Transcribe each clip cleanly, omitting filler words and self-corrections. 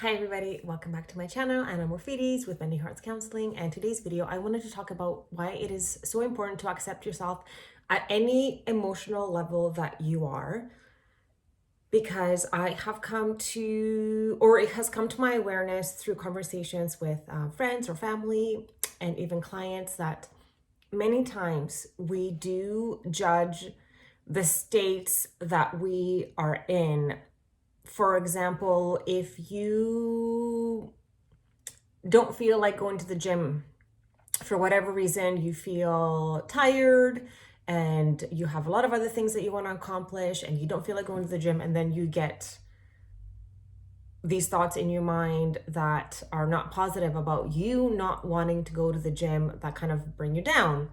Hi everybody, welcome back to my channel, and I'm Morphides with Bending Hearts Counseling. And today's video, I wanted to talk about why it is so important to accept yourself at any emotional level that you are. Because I have come to, or it has come to my awareness through conversations with friends or family and even clients, that many times we do judge the states that we are in. For example, if you don't feel like going to the gym for whatever reason, you feel tired and you have a lot of other things that you want to accomplish and you don't feel like going to the gym, and then you get these thoughts in your mind that are not positive about you not wanting to go to the gym, that kind of bring you down.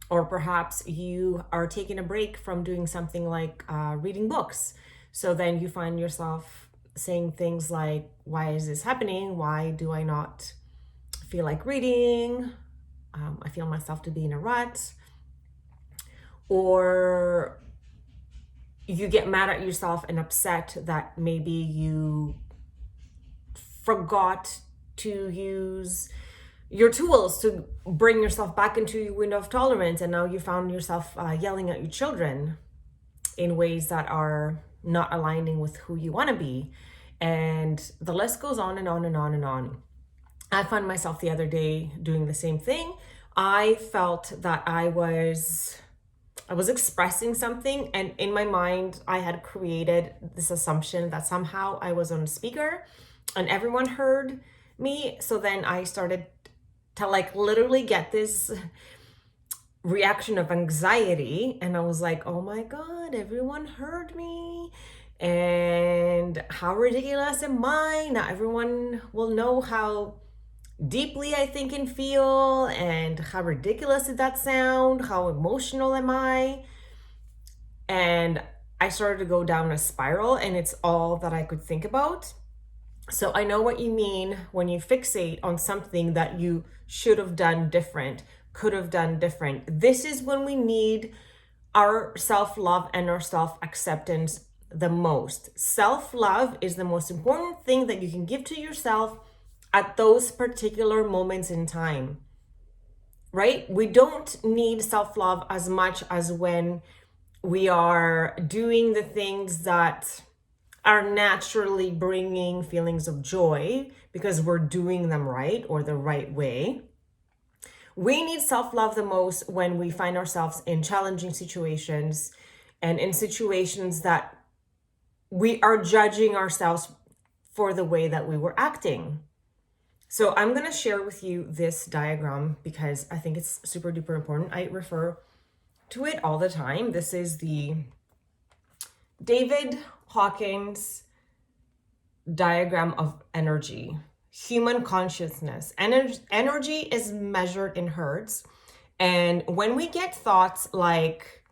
Or perhaps you are taking a break from doing something like reading books. So then you find yourself saying things like, why is this happening? Why do I not feel like reading? I feel myself to be in a rut. Or you get mad at yourself and upset that maybe you forgot to use your tools to bring yourself back into your window of tolerance, and now you found yourself yelling at your children in ways that are not aligning with who you want to be. And the list goes on and on and on and on. I found myself the other day doing the same thing. I felt that I was expressing something, and in my mind I had created this assumption that somehow I was on a speaker and everyone heard me. So then I started to literally get this reaction of anxiety, and I was like, oh my god, everyone heard me, and how ridiculous am I? Not everyone will know how deeply I think and feel, and how ridiculous did that sound? How emotional am I? And I started to go down a spiral, and it's all that I could think about. So I know what you mean when you fixate on something that you should have done different, could have done different. This is when we need our self-love and our self-acceptance the most. Self-love is the most important thing that you can give to yourself at those particular moments in time, right? We don't need self-love as much as when we are doing the things that are naturally bringing feelings of joy because we're doing them right or the right way. We need self-love the most when we find ourselves in challenging situations and in situations that we are judging ourselves for the way that we were acting. So I'm going to share with you this diagram because I think it's super duper important. I refer to it all the time. This is the David Hawkins diagram of energy, human consciousness. Energy is measured in hertz. And when we get thoughts like,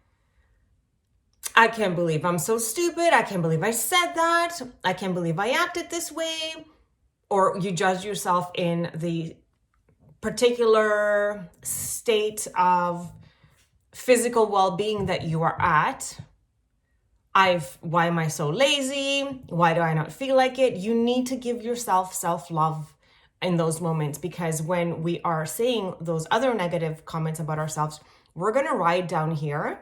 I can't believe I'm so stupid, I can't believe I said that, I can't believe I acted this way, or you judge yourself in the particular state of physical well-being that you are at. Why am I so lazy? Why do I not feel like it? You need to give yourself self-love in those moments, because when we are saying those other negative comments about ourselves, we're going to ride down here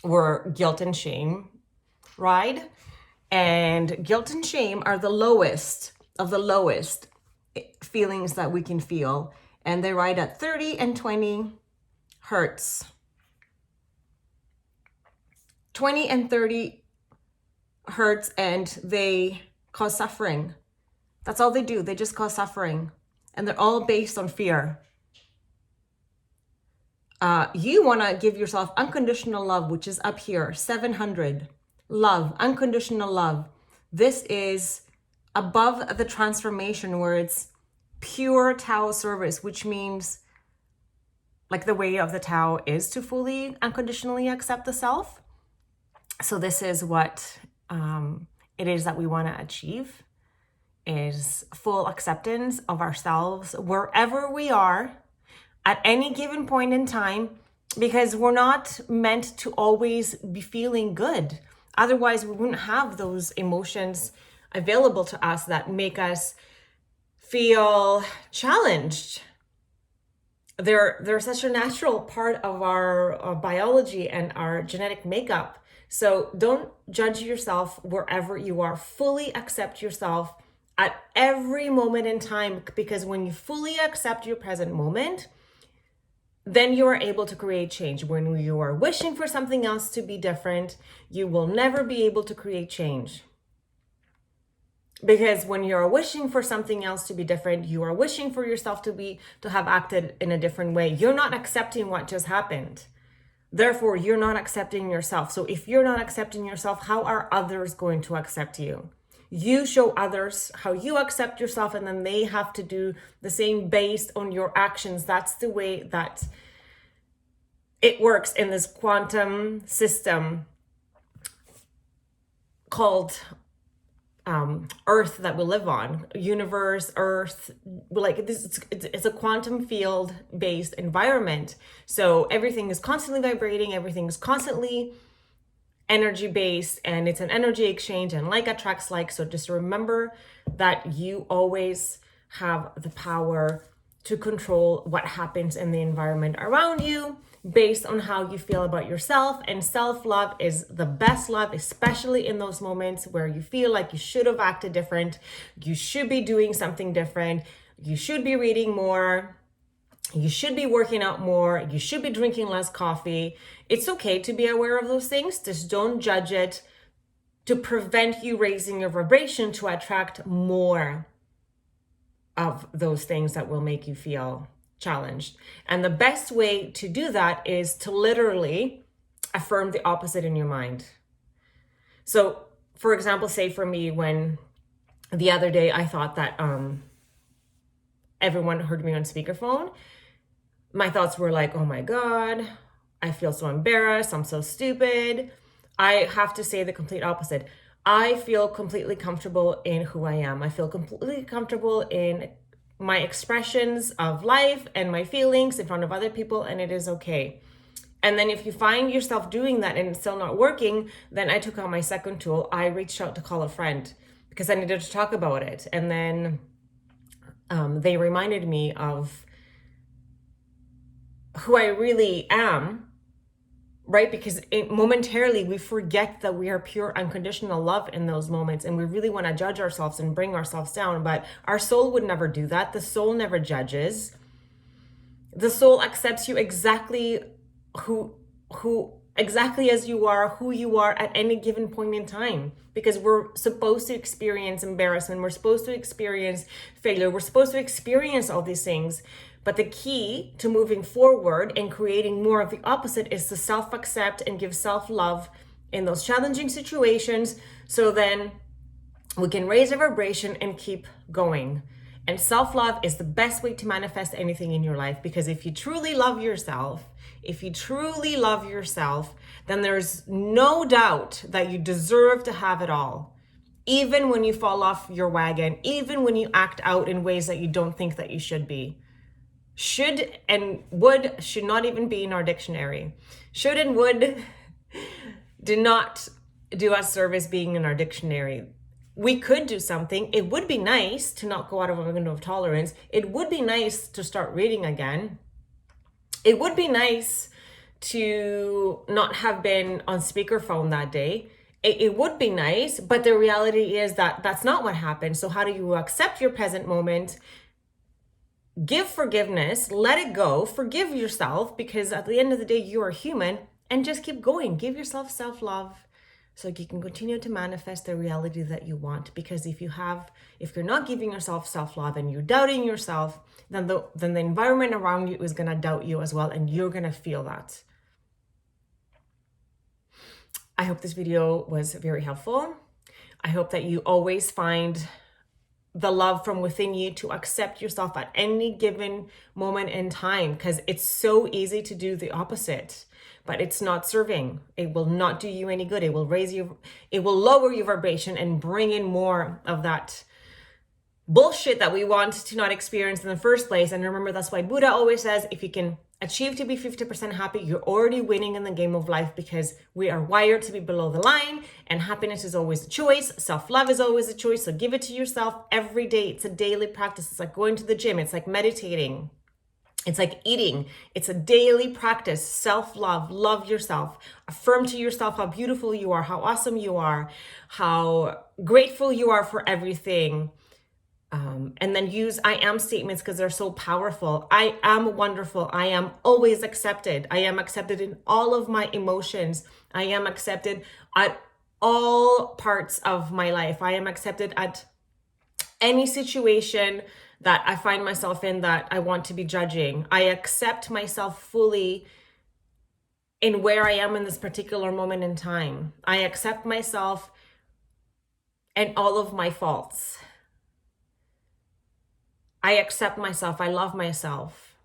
where guilt and shame ride. And guilt and shame are the lowest of the lowest feelings that we can feel. And they ride at 30 and 20 hertz. 20 and 30 hertz, and they cause suffering. That's all they do. They just cause suffering. And they're all based on fear. You want to give yourself unconditional love, which is up here, 700. Love, unconditional love. This is above the transformation, where it's pure Tao service, which means like the way of the Tao is to fully unconditionally accept the self. So this is what it is that we want to achieve, is full acceptance of ourselves wherever we are at any given point in time, because we're not meant to always be feeling good. Otherwise, we wouldn't have those emotions available to us that make us feel challenged. They're such a natural part of our biology and our genetic makeup. So don't judge yourself wherever you are. Fully accept yourself at every moment in time, because when you fully accept your present moment, then you are able to create change. When you are wishing for something else to be different, you will never be able to create change. Because when you're wishing for something else to be different, you are wishing for yourself to have acted in a different way. You're not accepting what just happened. Therefore, you're not accepting yourself. So if you're not accepting yourself, how are others going to accept you? You show others how you accept yourself, and then they have to do the same based on your actions. That's the way that it works in this quantum system called Earth that we live on. Universe, Earth, like this, it's a quantum field based environment. So everything is constantly vibrating, everything is constantly energy based, and it's an energy exchange, and like attracts like. So just remember that you always have the power to control what happens in the environment around you based on how you feel about yourself. And self-love is the best love, especially in those moments where you feel like you should have acted different, you should be doing something different, you should be reading more, you should be working out more, you should be drinking less coffee. It's okay to be aware of those things. Just don't judge it to prevent you raising your vibration to attract more of those things that will make you feel challenged. And the best way to do that is to literally affirm the opposite in your mind. So, for example, say for me, when the other day I thought that everyone heard me on speakerphone, my thoughts were like, oh my God, I feel so embarrassed, I'm so stupid. I have to say the complete opposite. I feel completely comfortable in who I am. I feel completely comfortable in my expressions of life and my feelings in front of other people, and it is okay. And then if you find yourself doing that and it's still not working, then I took out my second tool. I reached out to call a friend because I needed to talk about it. And then they reminded me of who I really am, right? Because momentarily we forget that we are pure unconditional love in those moments, and we really want to judge ourselves and bring ourselves down, but our soul would never do that. The soul never judges. The soul accepts you exactly exactly as you are, who you are at any given point in time, because we're supposed to experience embarrassment, we're supposed to experience failure, we're supposed to experience all these things. But the key to moving forward and creating more of the opposite is to self-accept and give self-love in those challenging situations, so then we can raise our vibration and keep going. And self-love is the best way to manifest anything in your life, because if you truly love yourself, then there's no doubt that you deserve to have it all. Even when you fall off your wagon, even when you act out in ways that you don't think that you should be. Should and would should not even be in our dictionary. Should and would do not do us service being in our dictionary. We could do something. It would be nice to not go out of our window of tolerance. It would be nice to start reading again. It would be nice to not have been on speakerphone that day. It would be nice, but the reality is that that's not what happened. So how do you accept your present moment? Give forgiveness, let it go, forgive yourself, because at the end of the day, you are human, and just keep going. Give yourself self-love so you can continue to manifest the reality that you want. Because if you're not giving yourself self-love and you're doubting yourself, then the environment around you is going to doubt you as well, and you're going to feel that. I hope this video was very helpful. I hope that you always find the love from within you to accept yourself at any given moment in time, because it's so easy to do the opposite, but it's not serving. It will not do you any good. It will lower your vibration and bring in more of that bullshit that we want to not experience in the first place. And remember, that's why Buddha always says, if you can achieve to be 50% happy, you're already winning in the game of life, because we are wired to be below the line, and happiness is always a choice. Self-love is always a choice. So give it to yourself every day. It's a daily practice. It's like going to the gym. It's like meditating. It's like eating. It's a daily practice. Self-love, love yourself. Affirm to yourself how beautiful you are, how awesome you are, how grateful you are for everything. And then use I am statements, because they're so powerful. I am wonderful. I am always accepted. I am accepted in all of my emotions. I am accepted at all parts of my life. I am accepted at any situation that I find myself in that I want to be judging. I accept myself fully in where I am in this particular moment in time. I accept myself and all of my faults. I accept myself. I love myself.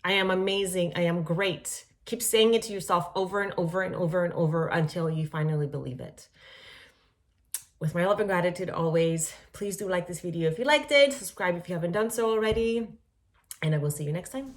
I am amazing. I am great. Keep saying it to yourself over and over and over and over until you finally believe it. With my love and gratitude always, please do like this video if you liked it. Subscribe if you haven't done so already. And I will see you next time.